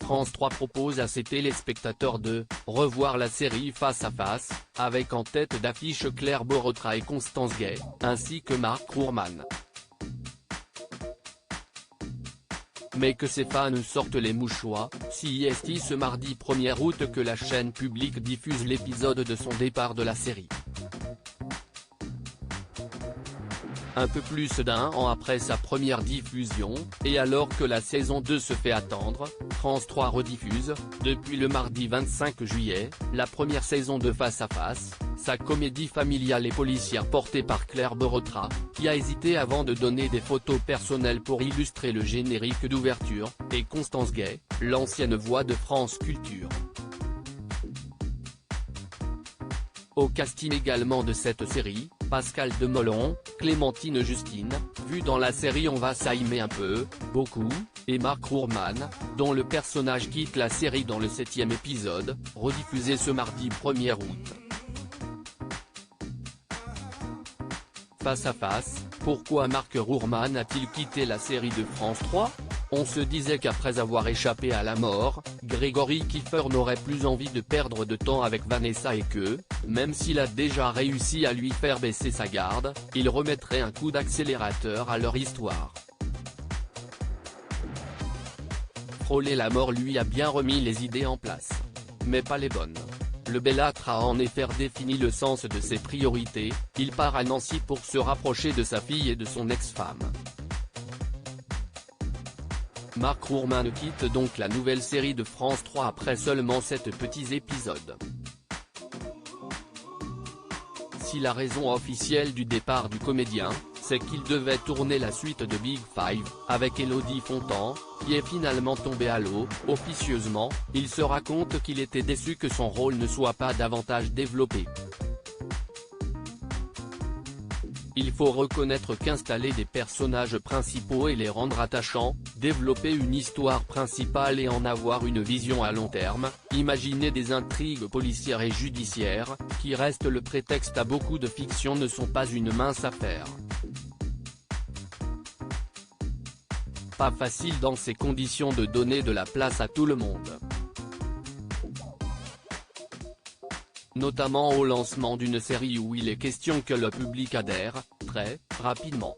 France 3 propose à ses téléspectateurs de « revoir la série Face à Face », avec en tête d'affiche Claire Borotra et Constance Gay, ainsi que Mark Rourman. Mais que ses fans sortent les mouchoirs, si est ce mardi 1er août que la chaîne publique diffuse l'épisode de son départ de la série. Un peu plus d'un an après sa première diffusion, et alors que la saison 2 se fait attendre, France 3 rediffuse, depuis le mardi 25 juillet, la première saison de Face à Face, sa comédie familiale et policière portée par Claire Borotra, qui a hésité avant de donner des photos personnelles pour illustrer le générique d'ouverture, et Constance Gay, l'ancienne voix de France Culture. Au casting également de cette série, Pascal Demolon, Clémentine Justine, vue dans la série On va s'aimer un peu, beaucoup, et Mark Rourman, dont le personnage quitte la série dans le 7e épisode, rediffusé ce mardi 1er août. Face à Face, pourquoi Mark Rourman a-t-il quitté la série de France 3 ? On se disait qu'après avoir échappé à la mort, Grégory Kiffer n'aurait plus envie de perdre de temps avec Vanessa et que, même s'il a déjà réussi à lui faire baisser sa garde, il remettrait un coup d'accélérateur à leur histoire. Frôler la mort lui a bien remis les idées en place. Mais pas les bonnes. Le belâtre a en effet défini le sens de ses priorités, il part à Nancy pour se rapprocher de sa fille et de son ex-femme. Mark Rourman quitte donc la nouvelle série de France 3 après seulement 7 petits épisodes. Si la raison officielle du départ du comédien, c'est qu'il devait tourner la suite de Big Five, avec Élodie Fontan, qui est finalement tombée à l'eau, officieusement, il se raconte qu'il était déçu que son rôle ne soit pas davantage développé. Il faut reconnaître qu'installer des personnages principaux et les rendre attachants, développer une histoire principale et en avoir une vision à long terme, imaginer des intrigues policières et judiciaires, qui restent le prétexte à beaucoup de fiction ne sont pas une mince affaire. Pas facile dans ces conditions de donner de la place à tout le monde. Notamment au lancement d'une série où il est question que le public adhère, très rapidement.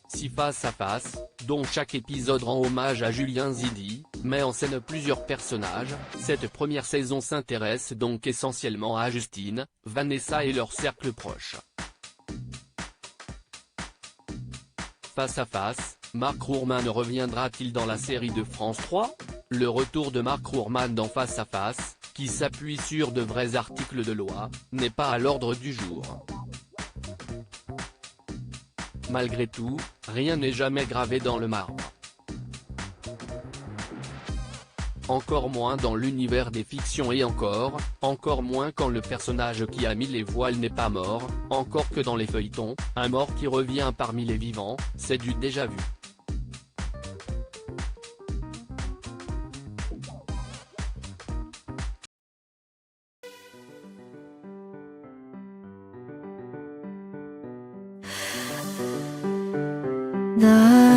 Si Face à Face, dont chaque épisode rend hommage à Julien Zidi, met en scène plusieurs personnages, cette première saison s'intéresse donc essentiellement à Justine, Vanessa et leur cercle proche. Face à Face, Mark Rourman reviendra-t-il dans la série de France 3 ? Le retour de Mark Rourman dans Face à Face, qui s'appuie sur de vrais articles de loi, n'est pas à l'ordre du jour. Malgré tout, rien n'est jamais gravé dans le marbre. Encore moins dans l'univers des fictions et encore moins quand le personnage qui a mis les voiles n'est pas mort, encore que dans les feuilletons, un mort qui revient parmi les vivants, c'est du déjà vu. The